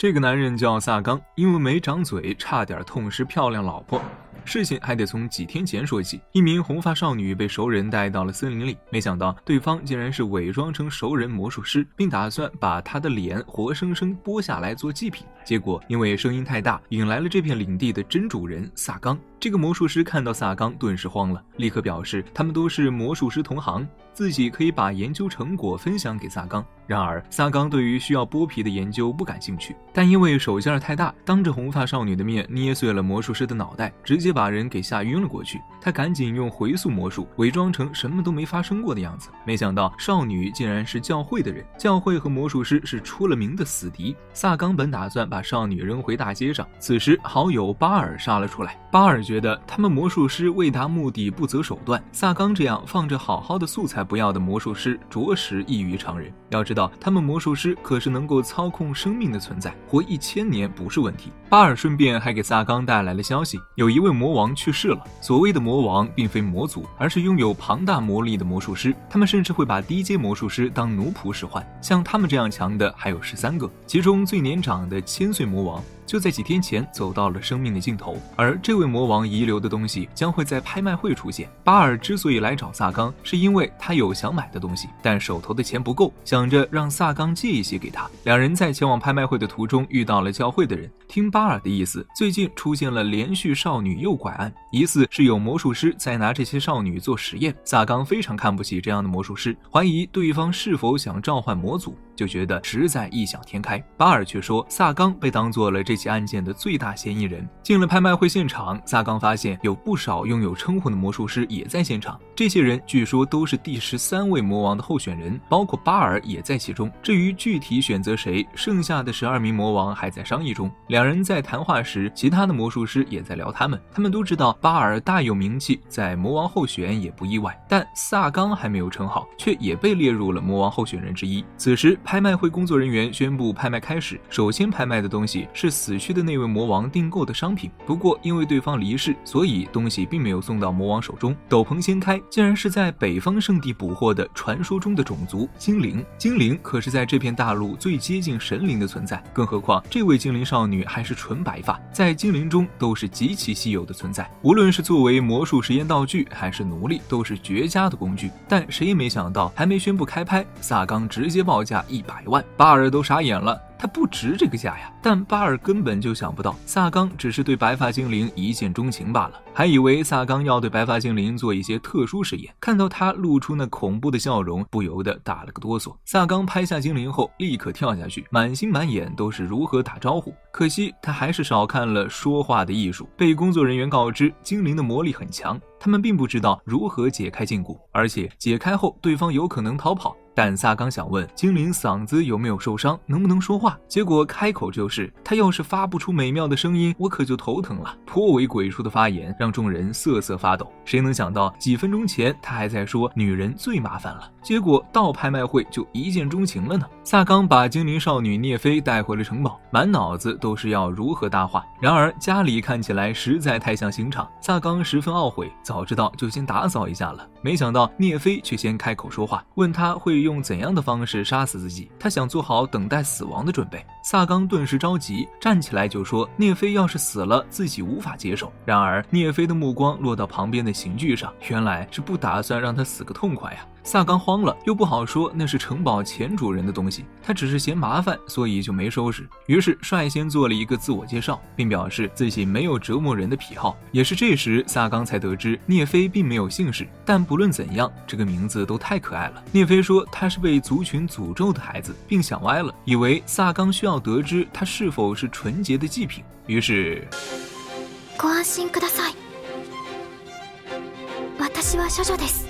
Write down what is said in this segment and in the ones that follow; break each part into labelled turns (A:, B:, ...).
A: 这个男人叫萨冈，因为没长嘴，差点痛失漂亮老婆。事情还得从几天前说起，一名红发少女被熟人带到了森林里，没想到对方竟然是伪装成熟人魔术师，并打算把她的脸活生生剥下来做祭品。结果因为声音太大，引来了这片领地的真主人萨冈。这个魔术师看到萨冈顿时慌了，立刻表示他们都是魔术师同行，自己可以把研究成果分享给萨冈。然而萨冈对于需要剥皮的研究不感兴趣，但因为手劲儿太大，当着红发少女的面捏碎了魔术师的脑袋，直接把人给吓晕了过去。他赶紧用回溯魔术伪装成什么都没发生过的样子，没想到少女竟然是教会的人，教会和魔术师是出了名的死敌。萨冈本打算把少女扔回大街上，此时好友巴尔杀了出来。巴尔觉得他们魔术师为达目的不择手段，萨冈这样放着好好的素材不要的魔术师着实异于常人。要知道他们魔术师可是能够操控生命的存在，活1000年不是问题。巴尔顺便还给萨冈带来了消息，有一位魔王去世了。所谓的魔王并非魔族，而是拥有庞大魔力的魔术师，他们甚至会把低阶魔术师当奴仆使唤。像他们这样强的还有13个，其中最年长的千岁魔王就在几天前走到了生命的尽头，而这位魔王遗留的东西将会在拍卖会出现。巴尔之所以来找萨冈，是因为他有想买的东西，但手头的钱不够，想着让萨冈借一些给他。两人在前往拍卖会的途中遇到了教会的人，听巴尔的意思，最近出现了连续少女诱拐案，疑似是有魔术师在拿这些少女做实验。萨冈非常看不起这样的魔术师，怀疑对方是否想召唤魔族，就觉得实在异想天开。巴尔却说萨冈被当做了这起案件的最大嫌疑人。进了拍卖会现场，萨冈发现有不少拥有称呼的魔术师也在现场，这些人据说都是第13位魔王的候选人，包括巴尔也在其中。至于具体选择谁，剩下的12名魔王还在商议中。两人在谈话时，其他的魔术师也在聊他们都知道巴尔大有名气，在魔王候选也不意外，但萨冈还没有称好，却也被列入了魔王候选人之一。此时拍卖会工作人员宣布拍卖开始，首先拍卖的东西是死去的那位魔王订购的商品，不过因为对方离世，所以东西并没有送到魔王手中。斗篷掀开，竟然是在北方圣地捕获的传说中的种族精灵。精灵可是在这片大陆最接近神灵的存在，更何况这位精灵少女还是纯白发，在精灵中都是极其稀有的存在，无论是作为魔术实验道具还是奴隶，都是绝佳的工具。但谁也没想到，还没宣布开拍，萨冈直接报价100万，巴尔都傻眼了，他不值这个价呀。但巴尔根本就想不到，萨冈只是对白发精灵一见钟情罢了，还以为萨冈要对白发精灵做一些特殊实验。看到他露出那恐怖的笑容，不由得打了个哆嗦。萨冈拍下精灵后立刻跳下去，满心满眼都是如何打招呼。可惜他还是少看了说话的艺术，被工作人员告知精灵的魔力很强，他们并不知道如何解开禁锢，而且解开后对方有可能逃跑。但萨冈想问精灵嗓子有没有受伤，能不能说话，结果开口就是他要是发不出美妙的声音，我可就头疼了。颇为鬼畜的发言让众人瑟瑟发抖。谁能想到几分钟前他还在说女人最麻烦了，结果到拍卖会就一见钟情了呢。萨冈把精灵少女聂菲带回了城堡，满脑子都是要如何搭话。然而家里看起来实在太像刑场，萨冈十分懊悔，早知道就先打扫一下了。没想到聂菲却先开口说话，问他会用怎样的方式杀死自己，他想做好等待死亡的准备。萨冈顿时着急，站起来就说聂菲要是死了，自己无法接受。然而聂菲的目光落到旁边的刑具上，原来是不打算让他死个痛快呀。萨冈慌了，又不好说那是城堡前主人的东西，他只是嫌麻烦，所以就没收拾。于是率先做了一个自我介绍，并表示自己没有折磨人的癖好。也是这时萨冈才得知聂菲并没有姓氏，但不论怎样，这个名字都太可爱了。聂菲说他是被族群诅咒的孩子，并想歪了，以为萨冈需要得知他是否是纯洁的祭品。于是
B: ご安心ください。私は処女です。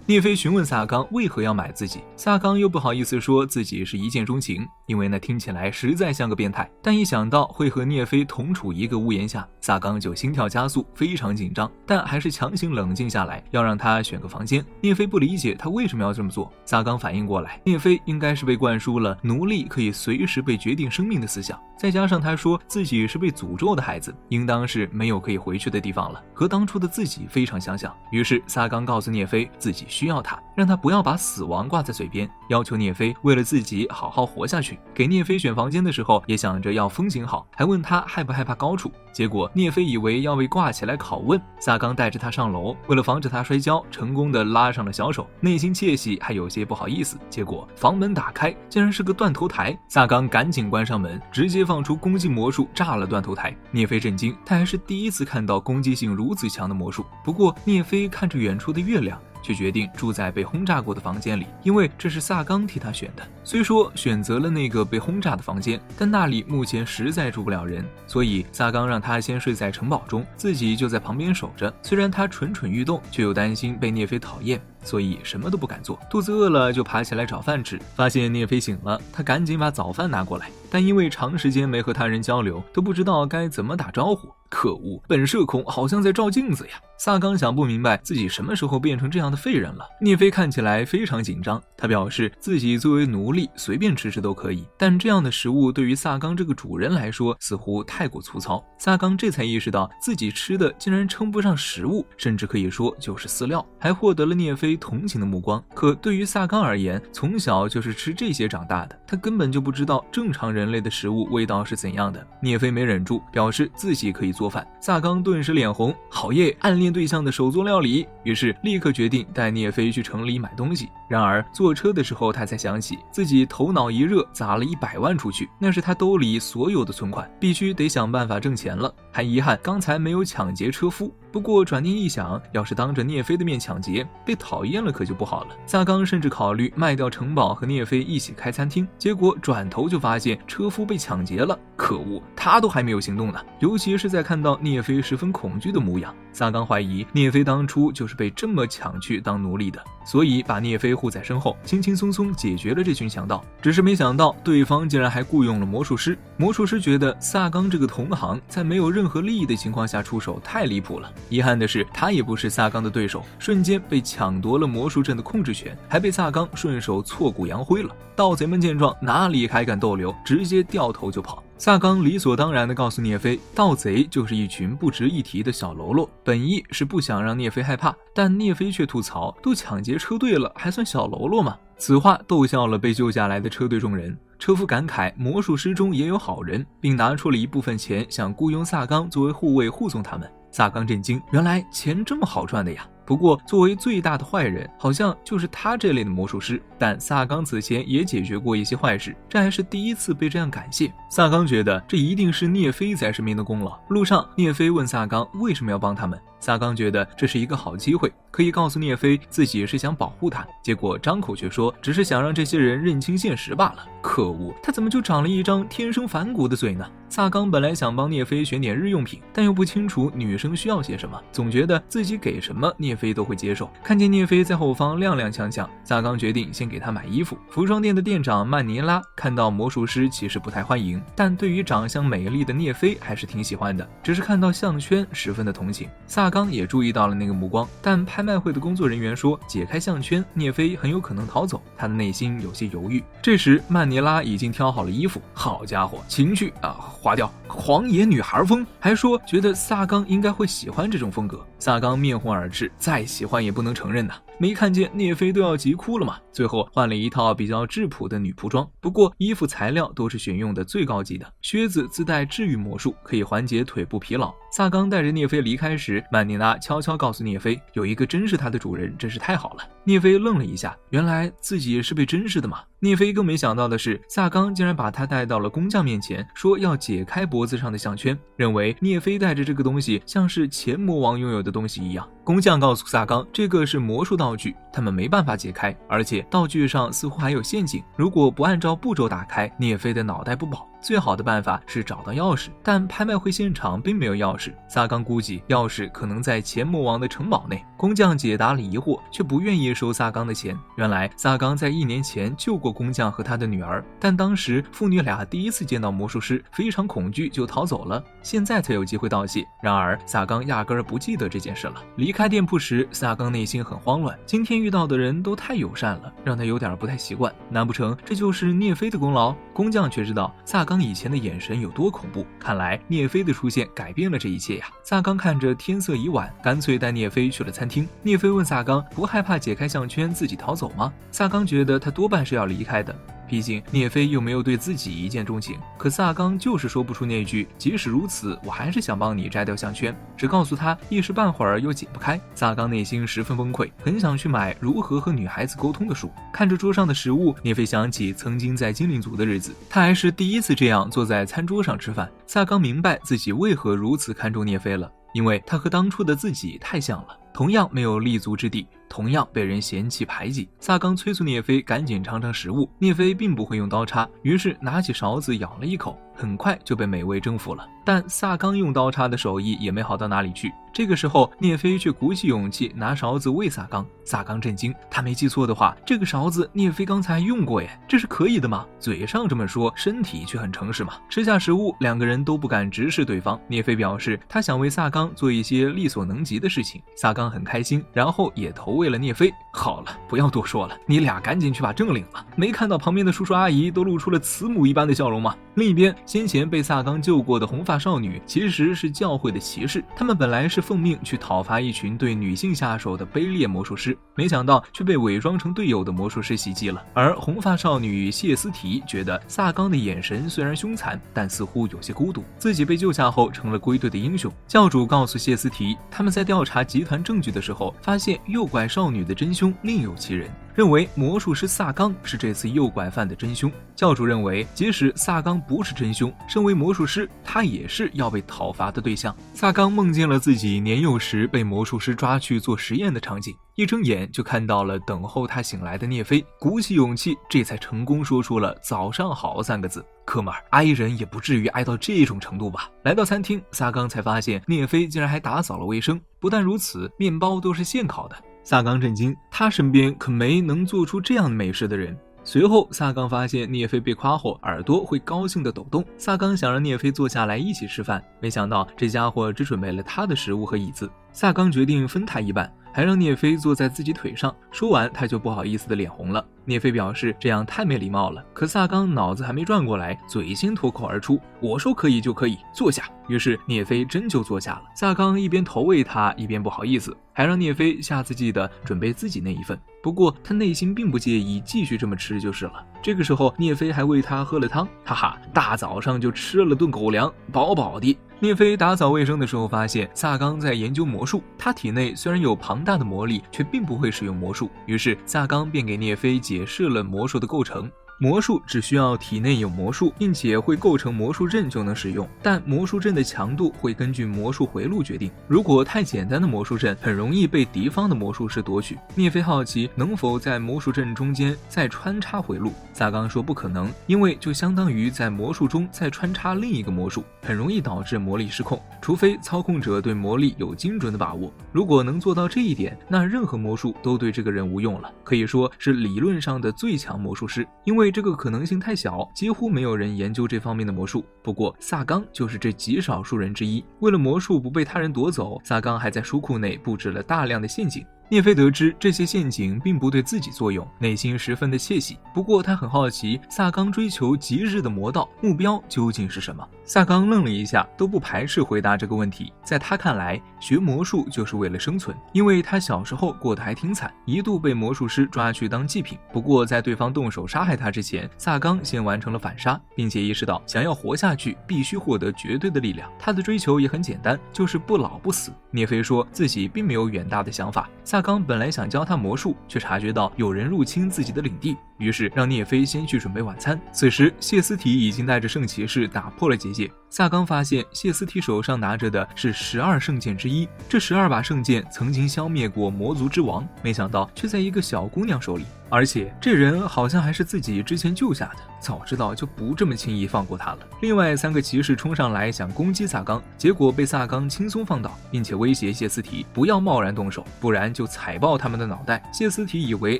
A: 聂菲询问萨冈为何要买自己，萨冈又不好意思说自己是一见钟情，因为那听起来实在像个变态。但一想到会和聂菲同处一个屋檐下，萨冈就心跳加速，非常紧张，但还是强行冷静下来，要让他选个房间。聂菲不理解他为什么要这么做，萨冈反应过来，聂菲应该是被灌输了奴隶可以随时被决定生命的思想，再加上他说自己是被诅咒的孩子，应当是没有可以回去的地方了，和当初的自己非常相像。于是萨冈告诉聂菲自己需要他，让他不要把死亡挂在嘴边，要求聂飞为了自己好好活下去。给聂飞选房间的时候，也想着要风景好，还问他害不害怕高处。结果聂飞以为要被挂起来拷问，萨冈带着他上楼，为了防止他摔跤，成功的拉上了小手，内心窃喜，还有些不好意思。结果房门打开，竟然是个断头台，萨冈赶紧关上门，直接放出攻击魔术炸了断头台。聂飞震惊，他还是第一次看到攻击性如此强的魔术。不过聂飞看着远处的月亮，却决定住在被轰炸过的房间里，因为这是萨冈替他选的。虽说选择了那个被轰炸的房间，但那里目前实在住不了人，所以萨冈让他先睡在城堡中，自己就在旁边守着。虽然他蠢蠢欲动，却又担心被聂飞讨厌，所以什么都不敢做。肚子饿了就爬起来找饭吃，发现聂飞醒了，他赶紧把早饭拿过来，但因为长时间没和他人交流，都不知道该怎么打招呼。可恶，本社恐好像在照镜子呀！萨冈想不明白自己什么时候变成这样的废人了。聂飞看起来非常紧张，他表示自己作为奴隶随便吃吃都可以，但这样的食物对于萨冈这个主人来说似乎太过粗糙。萨冈这才意识到自己吃的竟然称不上食物，甚至可以说就是饲料，还获得了聂飞同情的目光。可对于萨冈而言，从小就是吃这些长大的，他根本就不知道正常人类的食物味道是怎样的。聂飞没忍住，表示自己可以做饭。萨冈顿时脸红，好耶，暗恋对象的手作料理，于是立刻决定带聂飞去城里买东西。然而坐车的时候，他才想起自己头脑一热砸了100万出去，那是他兜里所有的存款，必须得想办法挣钱了。还遗憾刚才没有抢劫车夫，不过转念一想，要是当着聂飞的面抢劫，被讨厌了可就不好了。萨冈甚至考虑卖掉城堡和聂飞一起开餐厅，结果转头就发现车夫被抢劫了。可恶，他都还没有行动呢，尤其是在看到聂飞十分恐惧的模样，萨冈怀疑聂飞当初就是被这么抢去当奴隶的，所以把聂飞护在身后，轻轻松松解决了这群强盗。只是没想到对方竟然还雇佣了魔术师。魔术师觉得萨冈这个同行在没有任何利益的情况下出手太离谱了，遗憾的是他也不是萨冈的对手，瞬间被抢夺了魔术阵的控制权，还被萨冈顺手挫骨扬灰了。盗贼们见状哪里还敢逗留，直接掉头就跑。萨冈理所当然地告诉聂飞，盗贼就是一群不值一提的小喽啰，本意是不想让聂飞害怕，但聂飞却吐槽，都抢劫车队了还算小喽啰吗？此话逗笑了被救下来的车队众人。车夫感慨魔术师中也有好人，并拿出了一部分钱想雇佣萨冈作为护卫护送他们。萨冈震惊，原来钱这么好赚的呀。不过作为最大的坏人好像就是他这类的魔术师，但萨冈此前也解决过一些坏事，这还是第一次被这样感谢。萨冈觉得这一定是聂飞在身边的功劳。路上聂飞问萨冈为什么要帮他们，萨冈觉得这是一个好机会，可以告诉聂飞自己是想保护他，结果张口却说只是想让这些人认清现实罢了。可恶，他怎么就长了一张天生反骨的嘴呢？萨冈本来想帮聂飞选点日用品，但又不清楚女生需要些什么，总觉得自己给什么聂飞都会接受。看见聂飞在后方踉踉跄跄，萨冈决定先给他买衣服。服装店的店长曼尼拉看到魔术师其实不太欢迎，但对于长相美丽的聂飞还是挺喜欢的，只是看到项圈十分的同情。萨冈也注意到了那个目光，但拍卖会的工作人员说解开项圈，聂飞很有可能逃走，他的内心有些犹豫。这时曼尼拉已经挑好了衣服，好家伙，情绪划掉，狂野女孩风，还说觉得萨冈应该会喜欢这种风格。萨冈面红耳赤，再喜欢也不能承认呐，没看见聂飞都要急哭了吗？最后换了一套比较质朴的女仆装，不过衣服材料都是选用的最高级的，靴子自带治愈魔术，可以缓解腿部疲劳。萨冈带着聂飞离开时，曼尼拉悄悄告诉聂飞，有一个珍视他的主人真是太好了。聂飞愣了一下，原来自己是被珍视的吗？聂飞更没想到的是，萨冈竟然把他带到了工匠面前，说要解开脖子上的项圈，认为聂飞带着这个东西像是前魔王拥有的东西一样。工匠告诉萨冈，这个是魔术道具，他们没办法解开，而且道具上似乎还有陷阱，如果不按照步骤打开，聂飞的脑袋不保。最好的办法是找到钥匙，但拍卖会现场并没有钥匙。萨冈估计钥匙可能在前魔王的城堡内。工匠解答了疑惑，却不愿意收萨冈的钱。原来萨冈在1年前救过工匠和他的女儿，但当时父女俩第一次见到魔术师，非常恐惧就逃走了，现在才有机会道谢。然而萨冈压根儿不记得这件事了。离开店铺时，萨冈内心很慌乱，今天遇到的人都太友善了，让他有点不太习惯。难不成这就是聂飞的功劳？工匠却知道萨冈冈以前的眼神有多恐怖。看来聂飞的出现改变了这一切呀。萨冈看着天色已晚，干脆带聂飞去了餐厅。聂飞问萨冈不害怕解开项圈自己逃走吗？萨冈觉得他多半是要离开的，毕竟聂飞又没有对自己一见钟情。可萨冈就是说不出那句即使如此我还是想帮你摘掉项圈，只告诉他一时半会儿又解不开。萨冈内心十分崩溃，很想去买如何和女孩子沟通的书。看着桌上的食物，聂飞想起曾经在精灵族的日子，他还是第一次这样坐在餐桌上吃饭。萨冈明白自己为何如此看重聂飞了，因为他和当初的自己太像了，同样没有立足之地，同样被人嫌弃排挤。萨冈催促聂飞赶紧尝尝食物，聂飞并不会用刀叉，于是拿起勺子咬了一口，很快就被美味征服了。但萨冈用刀叉的手艺也没好到哪里去。这个时候，聂飞却鼓起勇气拿勺子喂萨冈。萨冈震惊，他没记错的话，这个勺子聂飞刚才用过耶，这是可以的吗？嘴上这么说，身体却很诚实嘛。吃下食物，两个人都不敢直视对方。聂飞表示他想为萨冈做一些力所能及的事情，萨冈很开心，然后也投喂了聂飞。好了，不要多说了，你俩赶紧去把证领了。没看到旁边的叔叔阿姨都露出了慈母一般的笑容吗？另一边，先前被萨冈救过的红发少女其实是教会的骑士，他们本来是奉命去讨伐一群对女性下手的卑劣魔术师，没想到却被伪装成队友的魔术师袭击了。而红发少女谢思提觉得萨冈的眼神虽然凶残，但似乎有些孤独，自己被救下后成了归队的英雄。教主告诉谢思提，他们在调查集团证据的时候，发现诱拐少女的真凶另有其人，认为魔术师萨冈是这次诱拐犯的真凶。教主认为，即使萨冈不是真凶，身为魔术师，他也是要被讨伐的对象。萨冈梦见了自己年幼时被魔术师抓去做实验的场景，一睁眼就看到了等候他醒来的聂飞，鼓起勇气，这才成功说出了早上好3个字。哥们儿，挨人也不至于挨到这种程度吧。来到餐厅，萨冈才发现聂飞竟然还打扫了卫生，不但如此，面包都是现烤的。萨冈震惊，他身边可没能做出这样美事的人。随后萨冈发现聂飞被夸后耳朵会高兴地抖动，萨冈想让聂飞坐下来一起吃饭，没想到这家伙只准备了他的食物和椅子。萨冈决定分他一半，还让聂飞坐在自己腿上，说完他就不好意思的脸红了。聂飞表示这样太没礼貌了，可萨冈脑子还没转过来，嘴先脱口而出，我说可以就可以，坐下。于是聂飞真就坐下了。萨冈一边投喂他，一边不好意思，还让聂飞下次记得准备自己那一份。不过他内心并不介意继续这么吃就是了。这个时候聂飞还喂他喝了汤，哈哈，大早上就吃了顿狗粮，饱饱的。聂飞打扫卫生的时候发现萨冈在研究魔术，他体内虽然有庞大的魔力，却并不会使用魔术。于是萨冈便给聂飞解释了魔术的构成。魔术只需要体内有魔术，并且会构成魔术阵就能使用，但魔术阵的强度会根据魔术回路决定。如果太简单的魔术阵，很容易被敌方的魔术师夺取。聂飞好奇能否在魔术阵中间再穿插回路，萨冈说不可能，因为就相当于在魔术中再穿插另一个魔术，很容易导致魔力失控，除非操控者对魔力有精准的把握。如果能做到这一点，那任何魔术都对这个人无用了，可以说是理论上的最强魔术师。因为这个可能性太小，几乎没有人研究这方面的魔术。不过萨冈就是这极少数人之一。为了魔术不被他人夺走，萨冈还在书库内布置了大量的陷阱。聂飞得知这些陷阱并不对自己作用，内心十分的窃喜。不过他很好奇，萨冈追求极致的魔道目标究竟是什么？萨冈愣了一下，都不排斥回答这个问题。在他看来，学魔术就是为了生存，因为他小时候过得还挺惨，一度被魔术师抓去当祭品。不过在对方动手杀害他之前，萨冈先完成了反杀，并且意识到想要活下去必须获得绝对的力量。他的追求也很简单，就是不老不死。聂飞说自己并没有远大的想法。萨冈本来想教他魔术，却察觉到有人入侵自己的领地，于是让聂飞先去准备晚餐。此时谢思提已经带着圣骑士打破了结界。萨冈发现谢思提手上拿着的是12圣剑之一，这12把圣剑曾经消灭过魔族之王，没想到却在一个小姑娘手里，而且这人好像还是自己之前救下的，早知道就不这么轻易放过他了。另外3个骑士冲上来想攻击萨冈，结果被萨冈轻松放倒，并且威胁谢思提不要贸然动手，不然就踩爆他们的脑袋。谢思提以为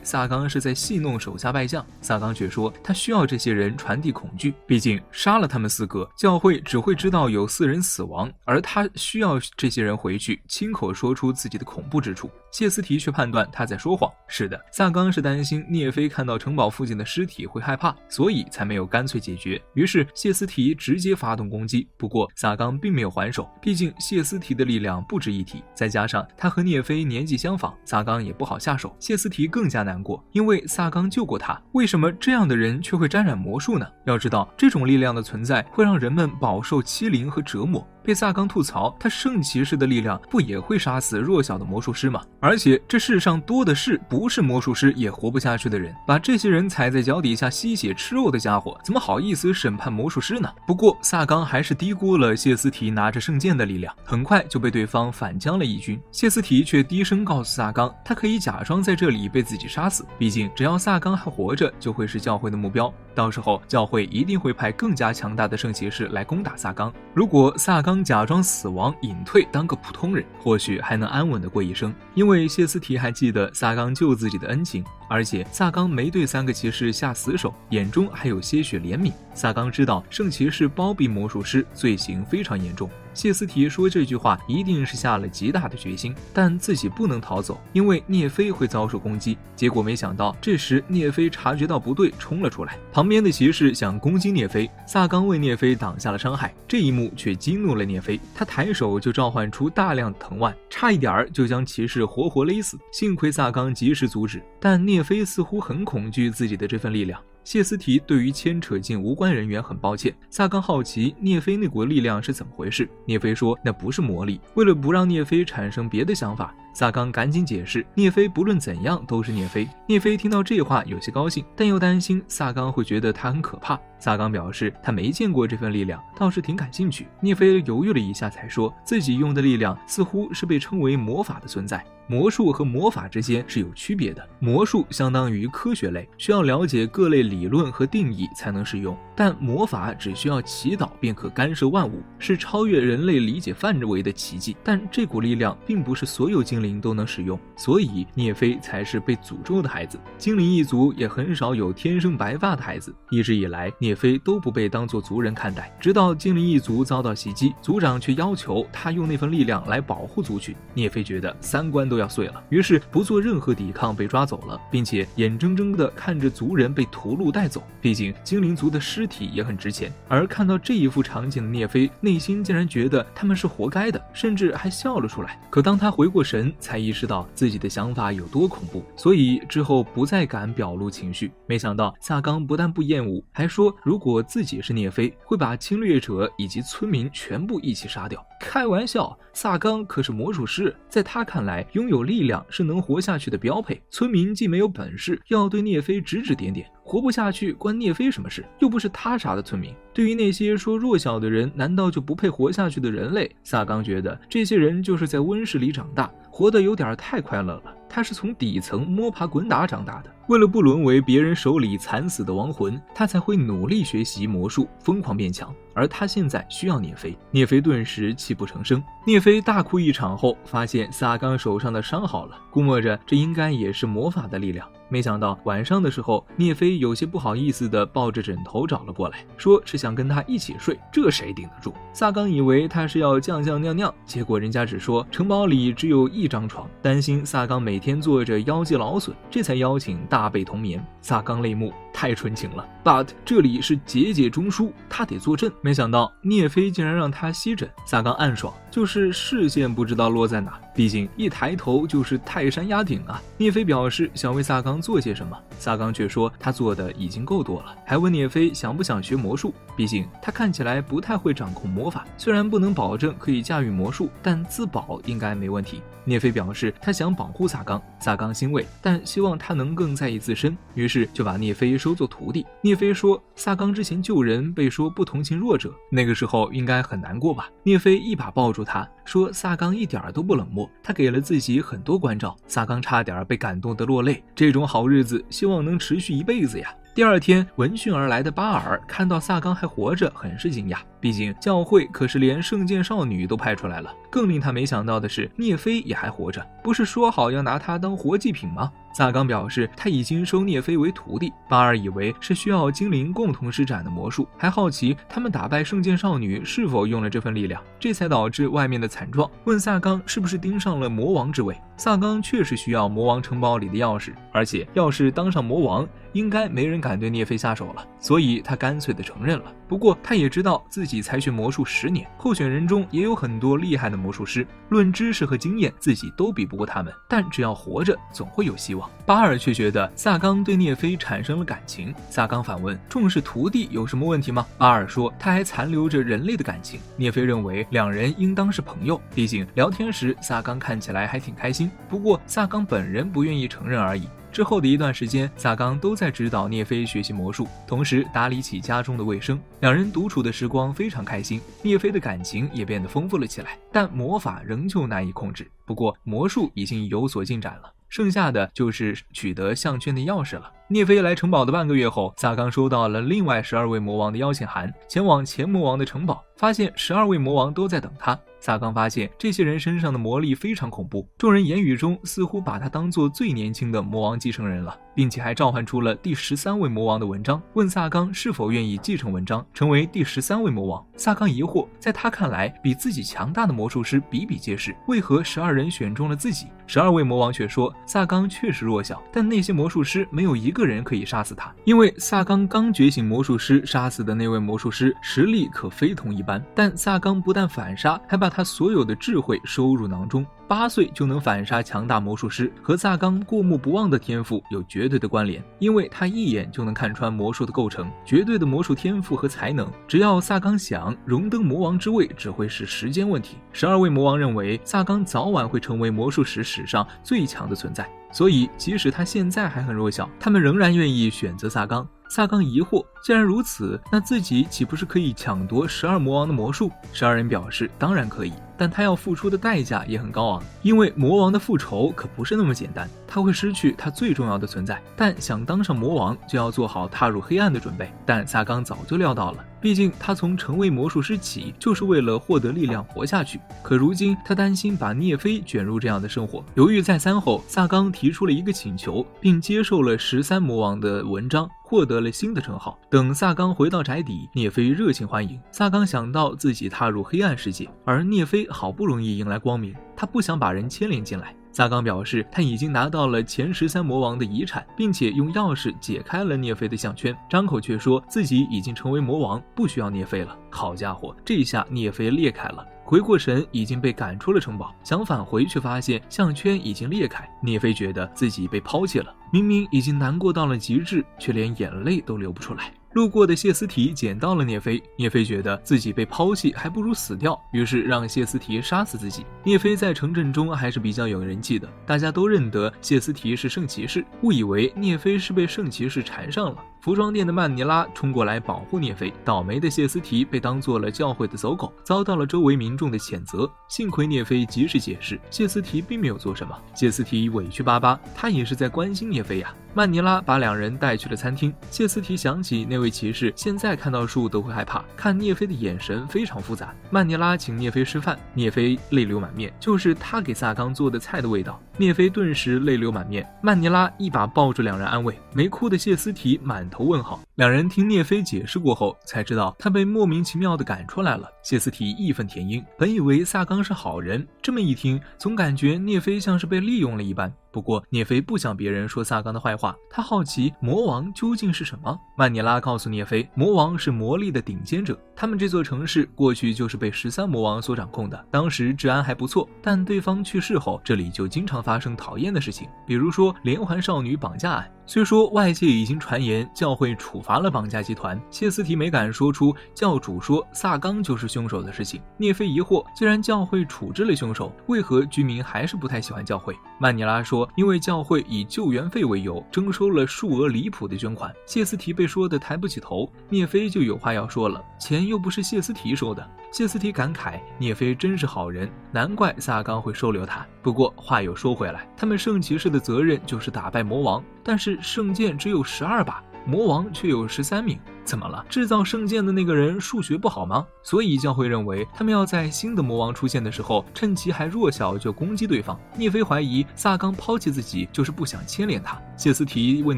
A: 萨冈是在戏弄手下败将，萨冈却说他需要这些人传递恐惧，毕竟杀了他们4个，教会只会知道有4人死亡，而他需要这些人回去亲口说出自己的恐怖之处。谢斯提却判断他在说谎。是的，萨冈是担心聂飞看到城堡附近的尸体会害怕，所以才没有干脆解决。于是谢斯提直接发动攻击，不过萨冈并没有还手，毕竟谢斯提的力量不值一提，再加上他和聂飞年纪相仿，萨冈也不好下手。谢斯提更加难过，因为萨冈救过他，为什么这样的人却会沾染魔术呢？要知道，这种力量的存在会让人们饱受欺凌和折磨。被萨冈吐槽，他圣骑士的力量不也会杀死弱小的魔术师吗？而且这世上多的是不是魔术师也活不下去的人，把这些人踩在脚底下吸血吃肉的家伙，怎么好意思审判魔术师呢？不过萨冈还是低估了谢斯提拿着圣剑的力量，很快就被对方反将了一军。谢斯提却低声告诉萨冈，他可以假装在这里被自己杀死，毕竟只要萨冈还活着，就会是教会的目标，到时候教会一定会派更加强大的圣骑士来攻打萨冈。如果萨冈假装死亡隐退当个普通人，或许还能安稳地过一生，因为谢斯提还记得萨冈救自己的恩情，而且萨冈没对3个骑士下死手，眼中还有些许怜悯。萨冈知道圣骑士包庇魔术师，罪行非常严重。谢斯提说这句话一定是下了极大的决心，但自己不能逃走，因为聂飞会遭受攻击。结果没想到，这时聂飞察觉到不对，冲了出来。旁边的骑士想攻击聂飞，萨冈为聂飞挡下了伤害。这一幕却激怒了聂飞，他抬手就召唤出大量藤蔓，差一点就将骑士活活勒死。幸亏萨冈及时阻止，但聂飞似乎很恐惧自己的这份力量。谢斯提对于牵扯进无关人员很抱歉。萨冈好奇聂飞那股力量是怎么回事，聂飞说那不是魔力。为了不让聂飞产生别的想法，萨冈赶紧解释，聂飞不论怎样都是聂飞。聂飞听到这话有些高兴，但又担心萨冈会觉得他很可怕。萨冈表示他没见过这份力量，倒是挺感兴趣。聂飞犹豫了一下才说，自己用的力量似乎是被称为魔法的存在。魔术和魔法之间是有区别的，魔术相当于科学类，需要了解各类理论和定义才能使用，但魔法只需要祈祷便可干涉万物，是超越人类理解范围的奇迹。但这股力量并不是所有精灵都能使用，所以聂飞才是被诅咒的孩子。精灵一族也很少有天生白发的孩子，一直以来聂飞都不被当作族人看待，直到精灵一族遭到袭击，族长却要求他用那份力量来保护族群。聂飞觉得3观都要碎了，于是不做任何抵抗被抓走了，并且眼睁睁地看着族人被屠戮带走。毕竟精灵族的尸体也很值钱，而看到这一副场景的聂飞内心竟然觉得他们是活该的，甚至还笑了出来。可当他回过神，才意识到自己的想法有多恐怖，所以之后不再敢表露情绪。没想到萨冈不但不厌恶，还说如果自己是聂飞，会把侵略者以及村民全部一起杀掉。开玩笑，萨冈可是魔术师，在他看来，拥有力量是能活下去的标配。村民既没有本事，又要对聂飞指指点点，活不下去关聂飞什么事？又不是他杀的村民。对于那些说弱小的人难道就不配活下去的人类，萨冈觉得这些人就是在温室里长大，活得有点太快乐了。他是从底层摸爬滚打长大的，为了不沦为别人手里惨死的亡魂，他才会努力学习魔术，疯狂变强。而他现在需要聂飞，聂飞顿时泣不成声。聂飞大哭一场后，发现萨冈手上的伤好了，估摸着这应该也是魔法的力量。没想到晚上的时候，聂飞有些不好意思地抱着枕头找了过来，说是想跟他一起睡，这谁顶得住？萨冈以为他是要酱尿尿，结果人家只说城堡里只有1张床，担心萨冈每天做着腰肌劳损，这才邀请大被同眠。萨冈泪目，太纯情了。But 这里是节节中枢，他得坐镇。没想到聂飞竟然让他吸枕，萨冈暗爽，就是视线不知道落在哪，毕竟一抬头就是泰山压顶啊。聂飞表示想为萨冈做些什么，萨冈却说他做的已经够多了，还问聂飞想不想学魔术，毕竟他看起来不太会掌控魔法，虽然不能保证可以驾驭魔术，但自保应该没问题。聂飞表示他想保护萨冈，萨冈欣慰，但希望他能更在意自身，于是就把聂飞收做徒弟。聂飞说萨冈之前救人被说不同情弱者，那个时候应该很难过吧。聂飞一把抱住他，说萨冈一点都不冷漠，他给了自己很多关照。萨冈差点被感动得落泪，这种好日子希望能持续一辈子呀。第二天，闻讯而来的巴尔看到萨冈还活着，很是惊讶，毕竟教会可是连圣剑少女都派出来了。更令他没想到的是，聂飞也还活着，不是说好要拿他当活祭品吗？萨冈表示他已经收聂飞为徒弟。巴尔以为是需要精灵共同施展的魔术，还好奇他们打败圣剑少女是否用了这份力量，这才导致外面的惨状。问萨冈是不是盯上了魔王之位。萨冈确实需要魔王城堡里的钥匙，而且要是当上魔王，应该没人敢对聂飞下手了，所以他干脆的承认了。不过他也知道自己才学魔术10年，候选人中也有很多厉害的魔术师，论知识和经验自己都比不过他们，但只要活着总会有希望。巴尔却觉得萨冈对聂飞产生了感情。萨冈反问，重视徒弟有什么问题吗？巴尔说他还残留着人类的感情。聂飞认为两人应当是朋友，毕竟聊天时萨冈看起来还挺开心，不过萨冈本人不愿意承认而已。之后的一段时间，萨冈都在指导聂飞学习魔术，同时打理起家中的卫生。两人独处的时光非常开心，聂飞的感情也变得丰富了起来。但魔法仍旧难以控制，不过魔术已经有所进展了，剩下的就是取得项圈的钥匙了。聂飞来城堡的半个月后，萨冈收到了另外12位魔王的邀请函，前往前魔王的城堡，发现12位魔王都在等他。萨冈发现这些人身上的魔力非常恐怖，众人言语中似乎把他当作最年轻的魔王继承人了，并且还召唤出了第13位魔王的文章，问萨冈是否愿意继承文章，成为第13位魔王。萨冈疑惑，在他看来，比自己强大的魔术师比比皆是，为何12人选中了自己？12位魔王却说，萨冈确实弱小，但那些魔术师没有一个人可以杀死他，因为萨冈刚觉醒魔术师杀死的那位魔术师实力可非同一般，但萨冈不但反杀，还把他所有的智慧收入囊中。8岁就能反杀强大魔术师，和萨冈过目不忘的天赋有绝对的关联，因为他一眼就能看穿魔术的构成，绝对的魔术天赋和才能。只要萨冈想荣登魔王之位，只会是时间问题。12位魔王认为萨冈早晚会成为魔术史上最强的存在，所以即使他现在还很弱小，他们仍然愿意选择萨冈。萨冈疑惑，既然如此，那自己岂不是可以抢夺12魔王的魔术？12人表示当然可以，但他要付出的代价也很高昂，因为魔王的复仇可不是那么简单，他会失去他最重要的存在。但想当上魔王，就要做好踏入黑暗的准备。但萨冈早就料到了，毕竟他从成为魔术师起，就是为了获得力量活下去。可如今他担心把聂飞卷入这样的生活，犹豫再三后，萨冈提出了一个请求，并接受了13魔王的文章，获得了新的称号。等萨冈回到宅邸，聂飞热情欢迎。萨冈想到自己踏入黑暗世界，而聂飞好不容易迎来光明，他不想把人牵连进来。萨冈表示他已经拿到了前13魔王的遗产，并且用钥匙解开了聂飞的项圈，张口却说自己已经成为魔王，不需要聂飞了。好家伙，这下聂飞裂开了。回过神，已经被赶出了城堡，想返回却发现项圈已经裂开。聂飞觉得自己被抛弃了，明明已经难过到了极致，却连眼泪都流不出来。路过的谢思提捡到了聂飞，聂飞觉得自己被抛弃还不如死掉，于是让谢思提杀死自己。聂飞在城镇中还是比较有人气的，大家都认得谢思提是圣骑士，误以为聂飞是被圣骑士缠上了。服装店的曼尼拉冲过来保护聂飞，倒霉的谢思提被当做了教会的走狗，遭到了周围民众的谴责。幸亏聂飞及时解释，谢思提并没有做什么。谢思提委屈巴巴，他也是在关心聂飞呀。曼尼拉把两人带去了餐厅，谢思提想起那位骑士现在看到树都会害怕，看聂飞的眼神非常复杂。曼尼拉请聂飞吃饭，聂飞泪流满面，就是他给萨冈做的菜的味道。聂飞顿时泪流满面，曼尼拉一把抱住两人安慰，没哭的谢思提满头问号。两人听聂飞解释过后，才知道他被莫名其妙的赶出来了。谢思提义愤填膺，本以为萨冈是好人，这么一听，总感觉聂飞像是被利用了一般。不过聂飞不想别人说萨冈的坏话，他好奇魔王究竟是什么。曼尼拉告诉聂飞，魔王是魔力的顶尖者，他们这座城市过去就是被13魔王所掌控的，当时治安还不错，但对方去世后，这里就经常发生讨厌的事情，比如说连环少女绑架案。虽说外界已经传言教会处罚了绑架集团，谢思提没敢说出教主说萨冈就是凶手的事情。聂飞疑惑，既然教会处置了凶手，为何居民还是不太喜欢教会？曼尼拉说，因为教会以救援费为由征收了数额离谱的捐款。谢思提被说得抬不起头，聂飞就有话要说了，钱又不是谢思提收的。谢思提感慨，聂飞真是好人，难怪萨冈会收留他。不过话又说回来，他们圣骑士的责任就是打败魔王，但是圣剑只有12把，魔王却有13名，怎么了？制造圣剑的那个人数学不好吗？所以教会认为他们要在新的魔王出现的时候，趁其还弱小就攻击对方。聂飞怀疑萨冈抛弃自己就是不想牵连他。谢斯提问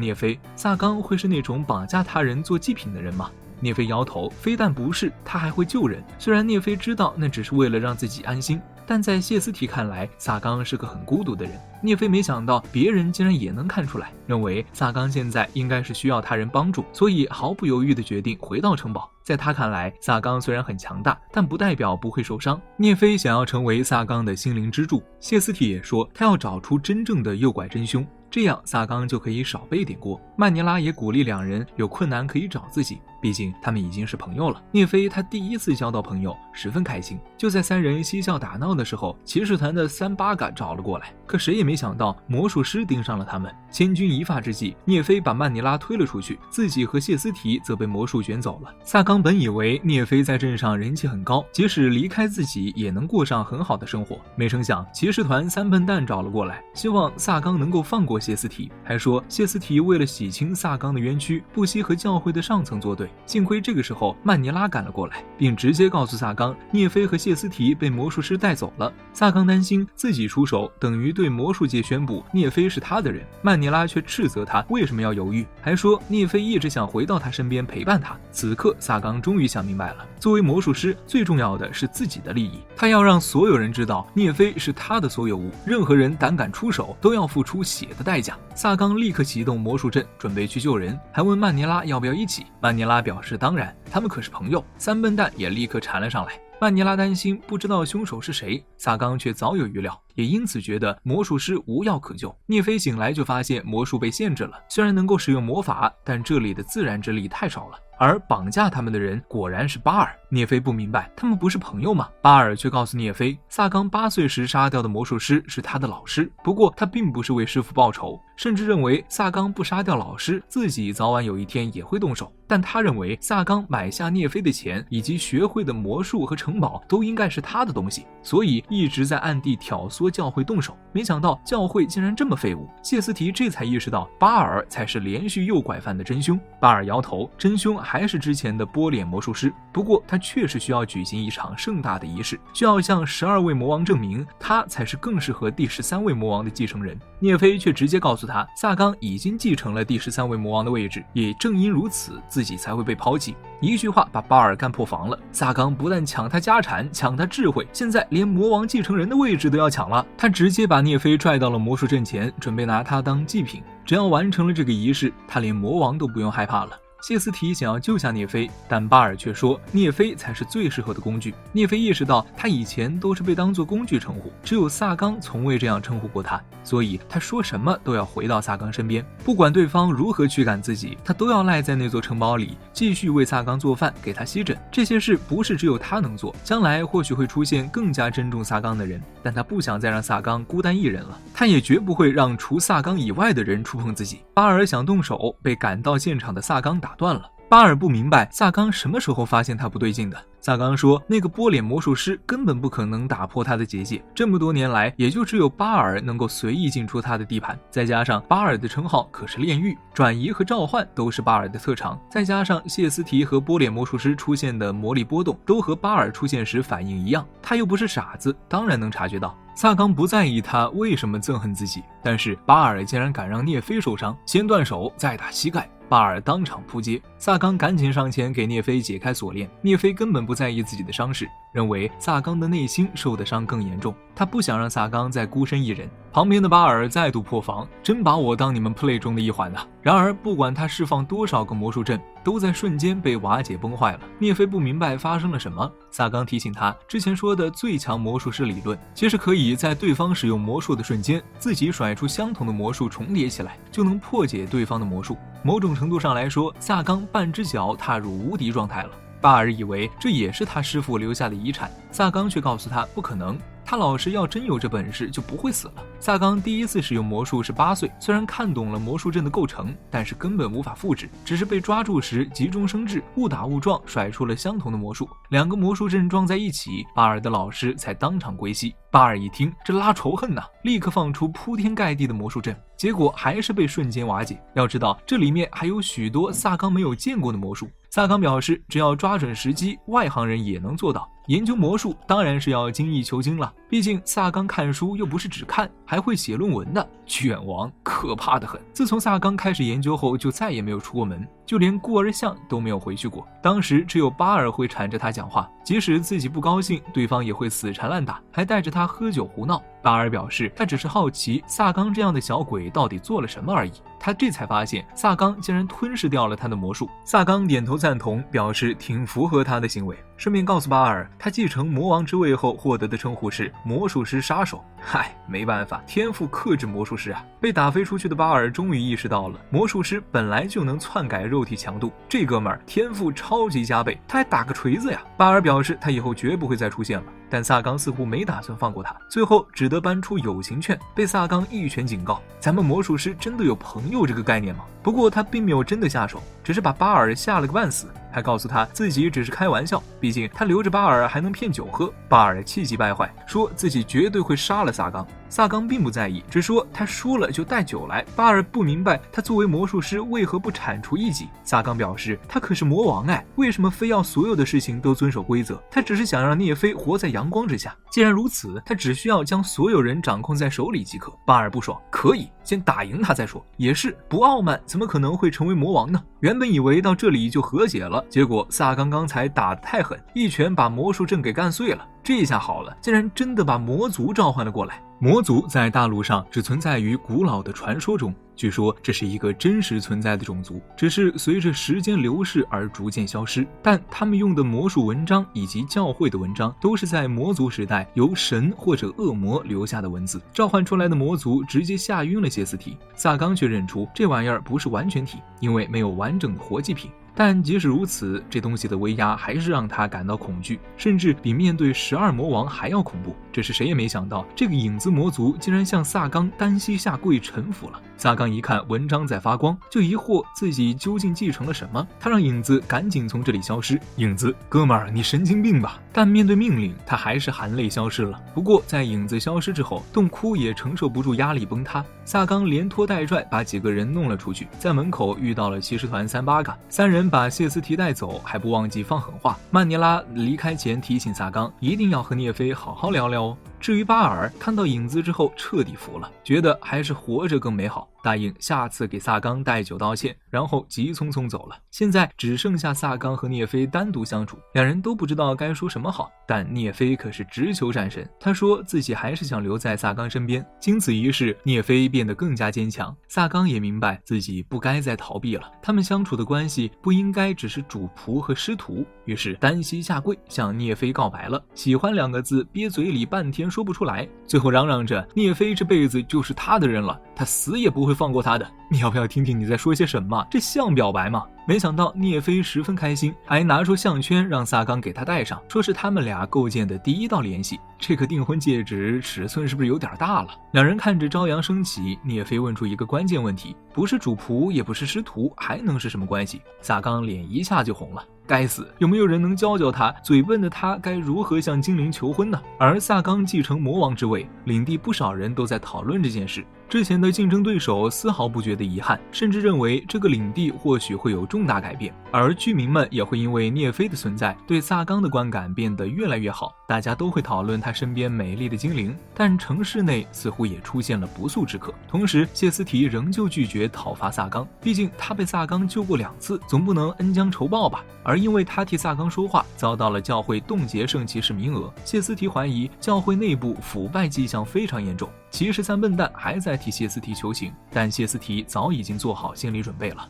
A: 聂飞，萨冈会是那种绑架他人做祭品的人吗？聂飞摇头，非但不是，他还会救人。虽然聂飞知道那只是为了让自己安心，但在谢斯提看来，萨冈是个很孤独的人。聂飞没想到别人竟然也能看出来，认为萨冈现在应该是需要他人帮助，所以毫不犹豫地决定回到城堡。在他看来，萨冈虽然很强大，但不代表不会受伤。聂飞想要成为萨冈的心灵支柱，谢斯提也说他要找出真正的诱拐真凶，这样萨冈就可以少背点锅。曼尼拉也鼓励两人有困难可以找自己，毕竟他们已经是朋友了。聂飞他第一次交到朋友，十分开心。就在三人嬉笑打闹的时候，骑士团的三八嘎找了过来，可谁也没想到魔术师盯上了他们。千钧一发之际，聂飞把曼尼拉推了出去，自己和谢斯提则被魔术卷走了。萨冈本以为聂飞在镇上人气很高，即使离开自己也能过上很好的生活，没成想骑士团三笨蛋找了过来，希望萨冈能够放过谢斯提，还说谢斯提为了洗清萨冈的冤屈，不惜和教会的上层作对。幸亏这个时候曼尼拉赶了过来，并直接告诉萨冈，聂飞和谢斯提被魔术师带走了。萨冈担心自己出手等于对魔术界宣布聂飞是他的人，曼尼拉却斥责他为什么要犹豫，还说聂飞一直想回到他身边陪伴他。此刻萨冈终于想明白了，作为魔术师，最重要的是自己的利益，他要让所有人知道聂飞是他的所有物，任何人胆敢出手都要付出血的代价。萨冈立刻启动魔术阵，准备去救人，还问曼尼拉要不要一起。曼尼拉表示当然，他们可是朋友。三笨蛋也立刻缠了上来。曼尼拉担心不知道凶手是谁，萨冈却早有预料，也因此觉得魔术师无药可救。聂飞醒来就发现魔术被限制了，虽然能够使用魔法，但这里的自然之力太少了。而绑架他们的人果然是巴尔。聂飞不明白，他们不是朋友吗？巴尔却告诉聂飞，萨冈8岁时杀掉的魔术师是他的老师，不过他并不是为师傅报仇，甚至认为萨冈不杀掉老师，自己早晚有一天也会动手。但他认为萨冈买下聂飞的钱以及学会的魔术和城堡都应该是他的东西，所以一直在暗地挑唆教会动手。没想到教会竟然这么废物，谢斯提这才意识到巴尔才是连续诱拐犯的真凶。巴尔摇头，真凶还是之前的波脸魔术师，不过他确实需要举行一场盛大的仪式，需要向12位魔王证明他才是更适合第13位魔王的继承人。聂飞却直接告诉他，萨冈已经继承了第13位魔王的位置，也正因如此自己才会被抛弃。一句话把巴尔干破防了，萨冈不但抢他家产，抢他智慧，现在连魔王继承人的位置都要抢了。他直接把聂飞拽到了魔术阵前，准备拿他当祭品，只要完成了这个仪式，他连魔王都不用害怕了。谢斯提想要救下聂飞，但巴尔却说聂飞才是最适合的工具。聂飞意识到他以前都是被当作工具称呼，只有萨冈从未这样称呼过他，所以他说什么都要回到萨冈身边，不管对方如何驱赶自己，他都要赖在那座城堡里，继续为萨冈做饭，给他吸枕。这些事不是只有他能做，将来或许会出现更加珍重萨冈的人，但他不想再让萨冈孤单一人了，他也绝不会让除萨冈以外的人触碰自己。巴尔想动手，被赶到现场的萨冈打断了。巴尔不明白萨冈什么时候发现他不对劲的。萨冈说那个波脸魔术师根本不可能打破他的结界，这么多年来也就只有巴尔能够随意进出他的地盘，再加上巴尔的称号可是炼狱，转移和召唤都是巴尔的特长，再加上谢斯提和波脸魔术师出现的魔力波动都和巴尔出现时反应一样，他又不是傻子，当然能察觉到。萨冈不在意他为什么憎恨自己，但是巴尔竟然敢让聂飞受伤，先断手再打膝盖，巴尔当场扑街。萨冈赶紧上前给聂飞解开锁链，聂飞根本不在意自己的伤势，认为萨冈的内心受的伤更严重，他不想让萨冈再孤身一人。旁边的巴尔再度破防，真把我当你们 play 中的一环啊。然而不管他释放多少个魔术阵，都在瞬间被瓦解崩坏了。聂飞不明白发生了什么，萨冈提醒他之前说的最强魔术师理论，其实可以在对方使用魔术的瞬间，自己甩出相同的魔术重叠起来，就能破解对方的魔术。某种程度上来说，萨冈半只脚踏入无敌状态了。巴尔以为这也是他师父留下的遗产，萨冈却告诉他不可能，他老师要真有这本事就不会死了。萨冈第一次使用魔术是8岁，虽然看懂了魔术阵的构成，但是根本无法复制，只是被抓住时急中生智，误打误撞甩出了相同的魔术，2个魔术阵撞在一起，巴尔的老师才当场归西。巴尔一听这拉仇恨呐，立刻放出铺天盖地的魔术阵，结果还是被瞬间瓦解。要知道这里面还有许多萨冈没有见过的魔术，萨冈表示，只要抓准时机，外行人也能做到。研究魔术当然是要精益求精了，毕竟萨冈看书又不是只看，还会写论文的。卷王可怕得很。自从萨冈开始研究后，就再也没有出过门，就连孤儿巷都没有回去过。当时只有巴尔会缠着他讲话，即使自己不高兴，对方也会死缠烂打，还带着他喝酒胡闹。巴尔表示，他只是好奇萨冈这样的小鬼到底做了什么而已。他这才发现萨冈竟然吞噬掉了他的魔术。萨冈点头赞同，表示挺符合他的行为，顺便告诉巴尔，他继承魔王之位后获得的称呼是魔术师杀手。嗨，没办法，天赋克制魔术师啊！被打飞出去的巴尔终于意识到了，魔术师本来就能篡改肉体强度，这哥们儿天赋超级加倍，他还打个锤子呀！巴尔表示他以后绝不会再出现了，但萨冈似乎没打算放过他，最后只得搬出友情券，被萨冈一拳警告：咱们魔术师真的有朋友这个概念吗？不过他并没有真的下手，只是把巴尔吓了个半死，还告诉他自己只是开玩笑，毕竟他留着巴尔还能骗酒喝。巴尔气急败坏，说自己绝对会杀了萨冈。萨冈并不在意，只说他输了就带酒来。巴尔不明白他作为魔术师为何不铲除异己。萨冈表示，他可是魔王哎，为什么非要所有的事情都遵守规则？他只是想让聂飞活在阳光之下。既然如此，他只需要将所有人掌控在手里即可。巴尔不爽，可以先打赢他再说。也是，不傲慢怎么可能会成为魔王呢？原本以为到这里就和解了，结果萨冈刚才打得太狠，一拳把魔术阵给干碎了。这下好了，竟然真的把魔族召唤了过来。魔族在大陆上只存在于古老的传说中，据说这是一个真实存在的种族，只是随着时间流逝而逐渐消失。但他们用的魔术文章以及教会的文章都是在魔族时代由神或者恶魔留下的文字，召唤出来的魔族直接吓晕了歇斯提。萨冈却认出这玩意儿不是完全体，因为没有完整的活祭品。但即使如此，这东西的威压还是让他感到恐惧，甚至比面对12魔王还要恐怖。这是谁也没想到，这个影子魔族竟然向萨冈单膝下跪臣服了。萨冈一看文章在发光，就疑惑自己究竟继承了什么。他让影子赶紧从这里消失。影子，哥们儿，你神经病吧？但面对命令，他还是含泪消失了。不过在影子消失之后，洞窟也承受不住压力崩塌。萨冈连拖带拽把几个人弄了出去，在门口遇到了骑士团3-8个，三人把谢斯提带走，还不忘记放狠话。曼尼拉离开前提醒萨冈一定要和聂飞好好聊聊哦。至于巴尔，看到影子之后彻底服了，觉得还是活着更美好，答应下次给萨冈带酒道歉，然后急匆匆走了。现在只剩下萨冈和聂飞单独相处，两人都不知道该说什么好。但聂飞可是直球战神，他说自己还是想留在萨冈身边。经此一事，聂飞变得更加坚强，萨冈也明白自己不该再逃避了，他们相处的关系不应该只是主仆和师徒。于是单膝下跪向聂飞告白了，喜欢2个字憋嘴里半天说不出来，最后嚷嚷着聂飞这辈子就是他的人了，他死也不会放过他的。你要不要听听你在说些什么？这像表白吗？没想到聂飞十分开心，还拿出项圈让萨冈给他戴上，说是他们俩构建的第一道联系。这个订婚戒指尺寸是不是有点大了？两人看着朝阳升起，聂飞问出一个关键问题，不是主仆也不是师徒，还能是什么关系？萨冈脸一下就红了，该死，有没有人能教教他，嘴笨的他该如何向精灵求婚呢？而萨冈继承魔王之位，领地不少人都在讨论这件事。之前的竞争对手丝毫不觉得遗憾，甚至认为这个领地或许会有重大改变，而居民们也会因为聂飞的存在对萨冈的观感变得越来越好，大家都会讨论他身边美丽的精灵。但城市内似乎也出现了不速之客，同时谢斯提仍旧拒绝讨伐萨冈，毕竟他被萨冈救过2次，总不能恩将仇报吧。而因为他替萨冈说话，遭到了教会冻结圣骑士名额，谢斯提怀疑教会内部腐败迹象非常严重。骑士3笨蛋还在替谢斯提求情，但谢斯提早已经做好心理准备了。